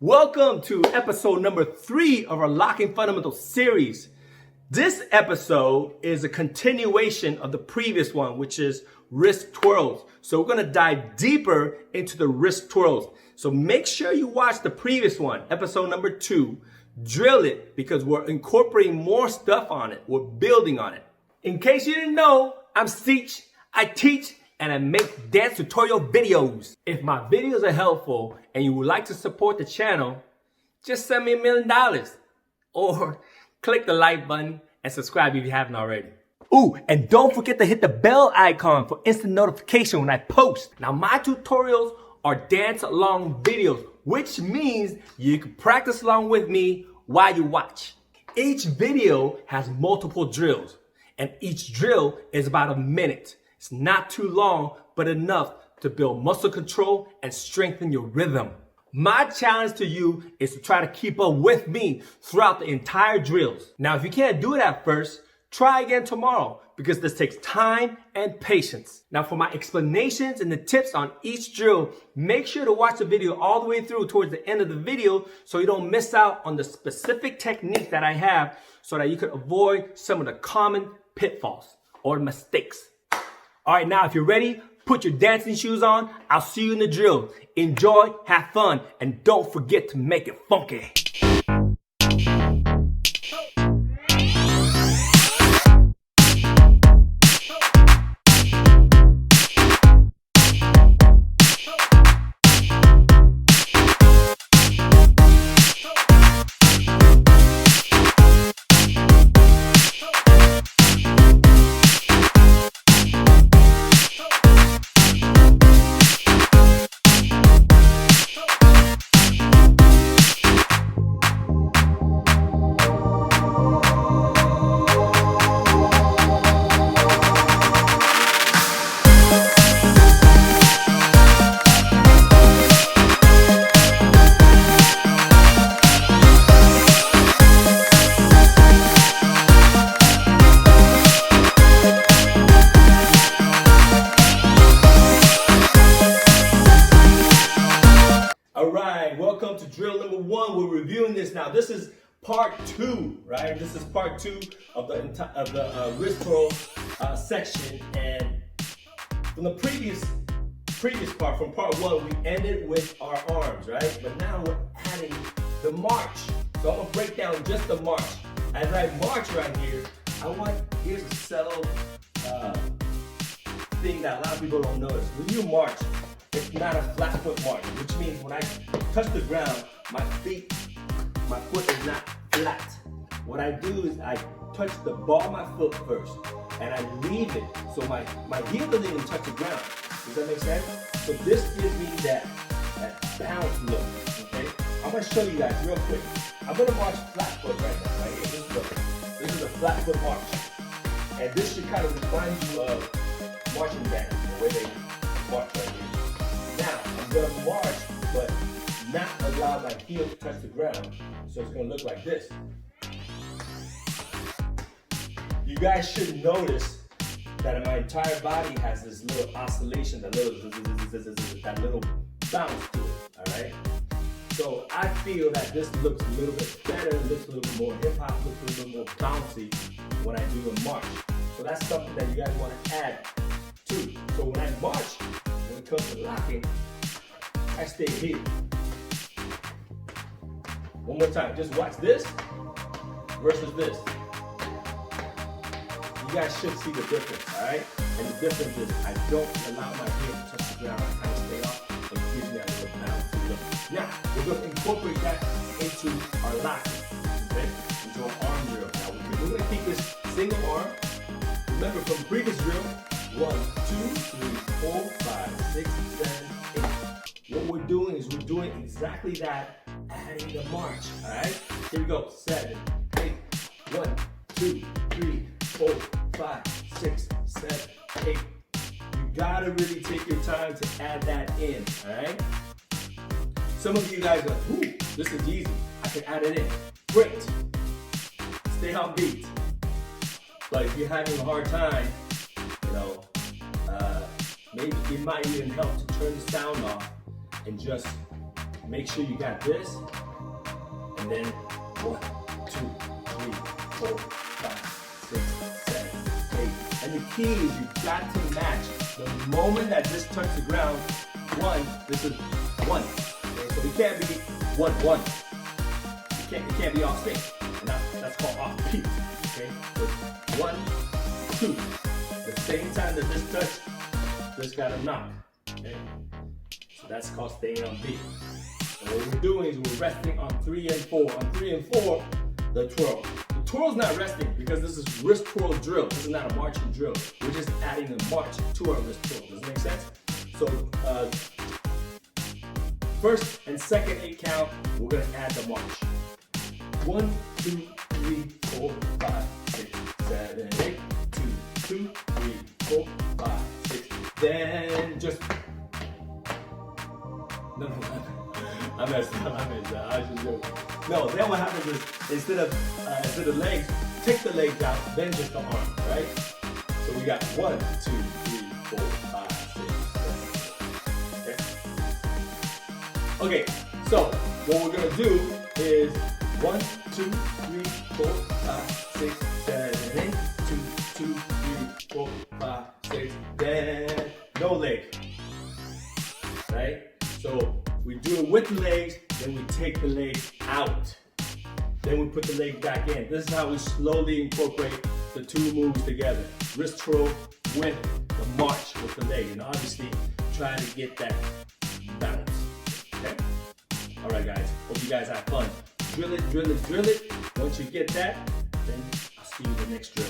Welcome to episode number 3 of our Locking Fundamentals series. This episode is a continuation of the previous one, which is wrist twirls. So we're going to dive deeper into the wrist twirls. So make sure you watch the previous one, episode number 2. Drill it because we're incorporating more stuff on it. We're building on it. In case you didn't know, I'm Ceech. I teach and I make dance tutorial videos. If my videos are helpful and you would like to support the channel, just send me $1 million or click the like button and subscribe if you haven't already. Ooh, and don't forget to hit the bell icon for instant notification when I post. Now my tutorials are dance along videos, which means you can practice along with me while you watch. Each video has multiple drills and each drill is about a minute. It's not too long, but enough to build muscle control and strengthen your rhythm. My challenge to you is to try to keep up with me throughout the entire drills. Now, if you can't do it at first, try again tomorrow because this takes time and patience. Now, for my explanations and the tips on each drill, make sure to watch the video all the way through towards the end of the video so you don't miss out on the specific technique that I have so that you can avoid some of the common pitfalls or mistakes. All right, now if you're ready, put your dancing shoes on. I'll see you in the drill. Enjoy, have fun, and don't forget to make it funky. Welcome to drill number 1. We're reviewing this now. This is part 2, right? This is part 2 of the wrist twirl section. And from the previous part, from part 1, we ended with our arms, right? But now we're adding the march. So I'm gonna break down just the march. As I march right here, here's a subtle thing that a lot of people don't notice. When you march, it's not a flat foot march, which means when I touch the ground, my foot is not flat. What I do is I touch the ball of my foot first, and I leave it so my heel doesn't even touch the ground. Does that make sense? So this gives me that bounce look, okay? I'm gonna show you guys real quick. I'm gonna march flat foot right now, right here. This is a flat foot march. And this should kind of remind you of marching band, the way they march right here. Now, I'm gonna march, but not allow my heel to touch the ground. So it's gonna look like this. You guys should notice that my entire body has this little oscillation, that little bounce to it, all right? So I feel that this looks a little bit better, looks a little bit more hip hop, looks a little more bouncy when I do a march. So that's something that you guys wanna add to. So when I march, when it comes to locking, I stay here. One more time, just watch this versus this. You guys should see the difference, all right? And the difference is I don't allow my heel to touch the ground. I kind of stay off and gives me that little bouncy look. Now, we're going to incorporate that into our locking, okay? Into our arm drill. Now, we're going to keep this single arm. Remember from the previous drill, 1, 2, 3, 4, 5, 6, 7, 8. What we're doing is we're doing exactly that, adding the march, all right? Here we go, 7, 8, 1, 2, 3, 4, 5, 6, 7, 8. You gotta really take your time to add that in, all right? Some of you guys are like, ooh, this is easy. I can add it in. Great. Stay on beat. But if you're having a hard time, maybe it might even help to turn the sound off and just make sure you got this, and then 1, 2, 3, 4, 5, 6, 7, 8. And the key is you got to match. The moment that this touches the ground, 1, this is 1. Okay? So it can't be 1, 1. It can't be off sync. And that's called off beat. Okay? So 1, 2. The same time that this touch, just got to knock. Okay? So that's called staying on beat. And what we're doing is we're resting on 3 and 4. On 3 and 4, the twirl. The twirl's not resting because this is wrist twirl drill. This is not a marching drill. We're just adding the march to our wrist twirl. Does that make sense? So first and second 8 count, we're going to add the march. 1, 2, 3, 4, 5, 6, 7, 8. 2, 2, 3, 4, 5, 6. Then just no. I messed up. I was just joking. No, then what happens is instead of legs, take the legs out, then just the arm, right? So we got 1, 2, 3, 4, 5, 6, 7. Okay, so what we're gonna do is 1, 2, 3, 4, 5, 6, 7, 8. 2, 2, 3, 4, 5, 6. Then no leg, right? So we do it with the legs, then we take the legs out. Then we put the leg back in. This is how we slowly incorporate the 2 moves together. Wrist twirl with the march with the leg. And obviously, try to get that balance. Okay? All right, guys. Hope you guys have fun. Drill it, drill it, drill it. Once you get that, then I'll see you in the next drill.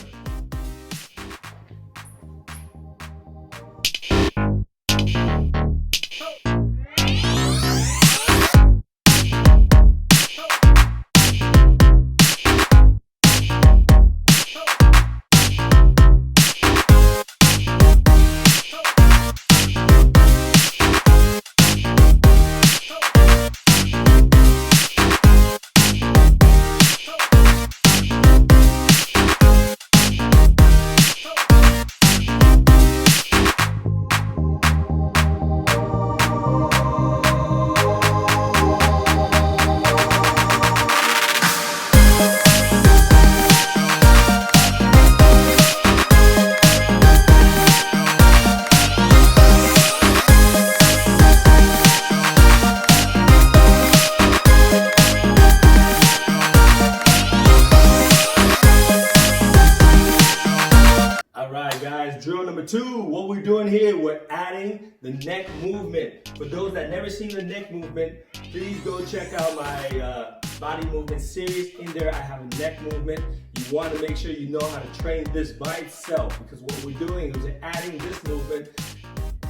Drill number 2, what we're doing here, we're adding the neck movement. For those that never seen the neck movement, please go check out my body movement series. In there I have a neck movement. You want to make sure you know how to train this by itself, because what we're doing is we're adding this movement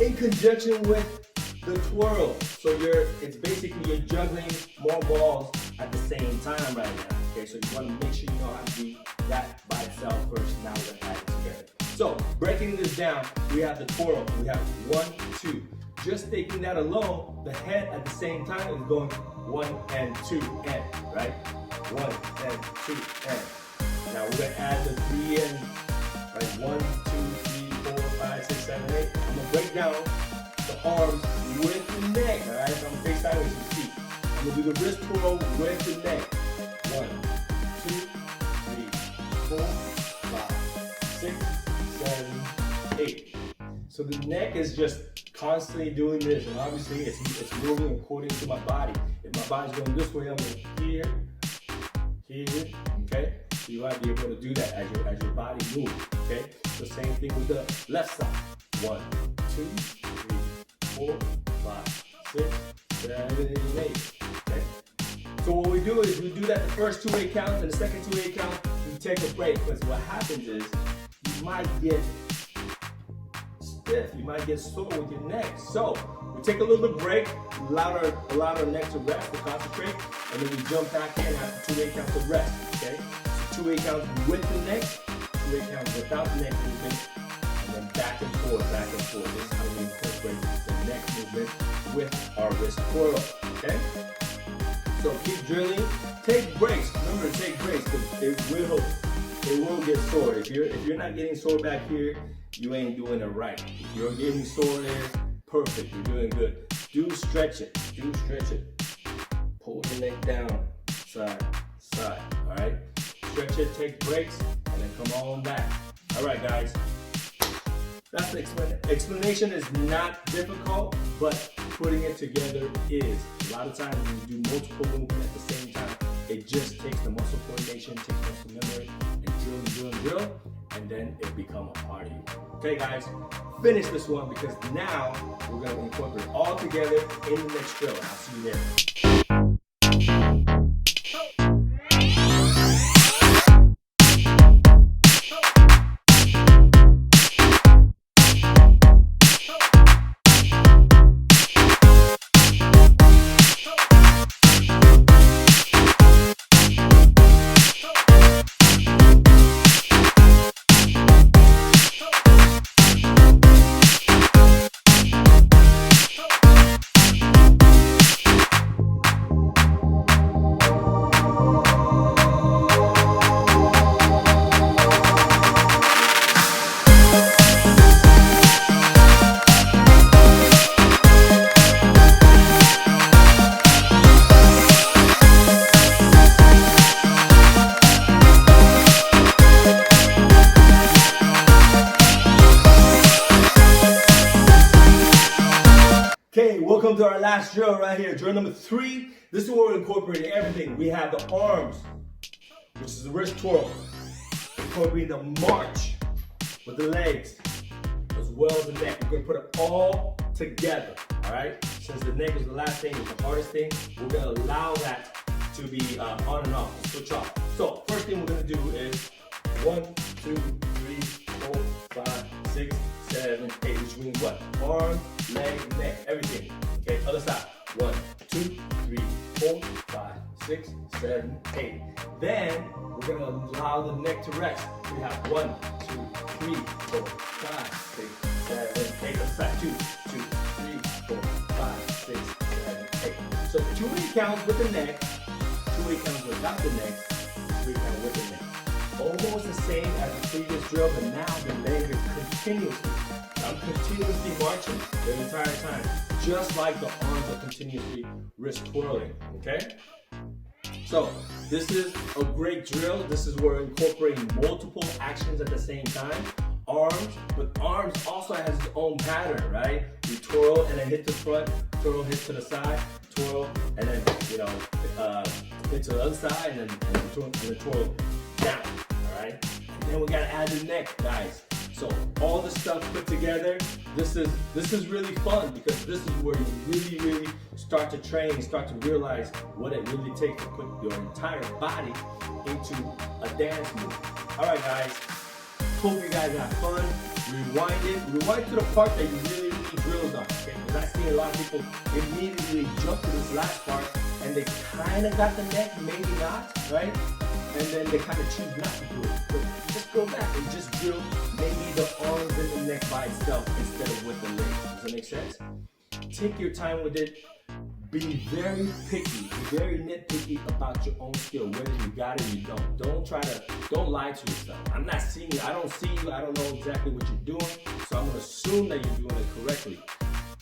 in conjunction with the twirl. So it's basically you're juggling more balls at the same time right now. Okay, so you want to make sure you know how to do that by itself first. Now we're going to add it together. So breaking this down, we have the twirl. We have 1, 2. Just taking that alone, the head at the same time is going 1 and 2 and, right? 1 and 2 and. Now we're going to add the 3 and, right? 1, 2, 3, 4, 5, 6, 7, 8. I'm going to break down the arms with the neck, all right? So I'm going to face sideways with the feet. I'm going to do the wrist twirl with the neck. 1, 2, 3, 4, 5, 6, 7, 8. So the neck is just constantly doing this, and obviously it's moving according to my body. If my body's going this way, I'm going here, okay? So you want to be able to do that as your body moves, okay? The same thing with the left side. 1, 2, 3, 4, 5, 6, 7, 8. Okay? So what we do is we do that the first 2 8 counts, and the second 2 8 counts, we take a break, because what happens is you might get stiff, you might get sore with your neck. So we take a little bit break, allow our neck to rest, to concentrate, and then we jump back in after 2 8 counts of rest. Okay? So 2 8 counts with the neck, 2 8 counts without the neck movement, and then back and forth, back and forth. This is how we incorporate the neck movement with our wrist twirl. Okay? So keep drilling. Take breaks. Remember to take breaks, because it will get sore. If you're not getting sore back here, you ain't doing it right. If you're getting sore there, perfect. You're doing good. Do stretch it. Do stretch it. Pull the neck down, side, side, all right? Stretch it, take breaks, and then come on back. All right, guys. That's the explanation is not difficult, but putting it together is. A lot of times when you do multiple movements at the same time, it just takes the muscle coordination, takes muscle memory, and drill, and then it become a part of you. Okay, guys, finish this one because now we're gonna incorporate it all together in the next drill. I'll see you there. Okay, welcome to our last drill right here. Drill number 3. This is where we're incorporating everything. We have the arms, which is the wrist twirl. Incorporating the march with the legs, as well as the neck. We're gonna put it all together, all right? Since the neck is the last thing, it's the hardest thing, we're gonna allow that to be on and off, switch off. So, first thing we're gonna do is 1, 2, 3, 4, 5, 6, 7, 8, which means what? Arm, leg, neck, everything. Okay, other side. 1, 2, 3, 4, 5, 6, 7, 8. Then we're gonna allow the neck to rest. We have 1, 2, 3, 4, 5, 6, 7, 8. Other side. 2, 2, 3, 4, 5, 6, 7, 8. So 2-8 counts with the neck, 2-8 counts without the neck, 3 counts with the neck. Almost the same as the previous drill, but now the leg is continuously. I'm continuously marching the entire time, just like the arms are continuously wrist twirling, okay? So this is a great drill. This is where we're incorporating multiple actions at the same time. Arms, but arms also has its own pattern, right? You twirl and then hit the front, twirl, hit to the side, twirl, and then, hit to the other side, and then twirl down, all right? And then we gotta add the neck, guys. So all the stuff put together, this is really fun because this is where you really start to train, start to realize what it really takes to put your entire body into a dance move. All right, guys. Hope you guys have fun. Rewind to the part that you really need drills on. Okay? Because I see a lot of people immediately jump to this last part and they kind of got the neck, maybe not, right? And then they kind of choose not to do it. But just go back and just drill maybe the arms and the neck by itself instead of with the legs. Does that make sense? Take your time with it. Be very picky, be very nitpicky about your own skill, whether you got it or you don't. Don't lie to yourself. I'm not seeing you, I don't see you, I don't know exactly what you're doing, so I'm gonna assume that you're doing it correctly.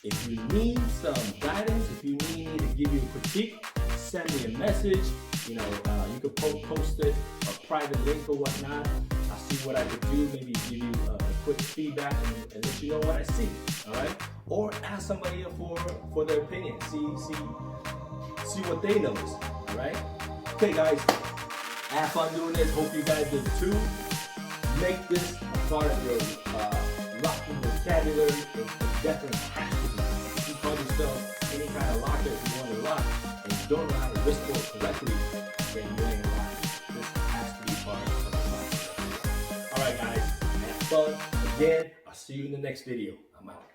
If you need some guidance, if you need me to give you a critique, send me a message. You could post it, a private link or whatnot. I'll see what I could do, maybe give you a quick feedback and let you know what I see, all right? Or ask somebody for their opinion, see what they notice, all right? Okay, guys, have fun doing this. Hope you guys did too. Make this a part of your locking vocabulary. It definitely has to be. If you call yourself any kind of locker, if you want to lock and you don't know how to wrist twirl correctly, then you ain't lying. This has to be part of the locker. All right, guys, have fun. Again, I'll see you in the next video. I'm out.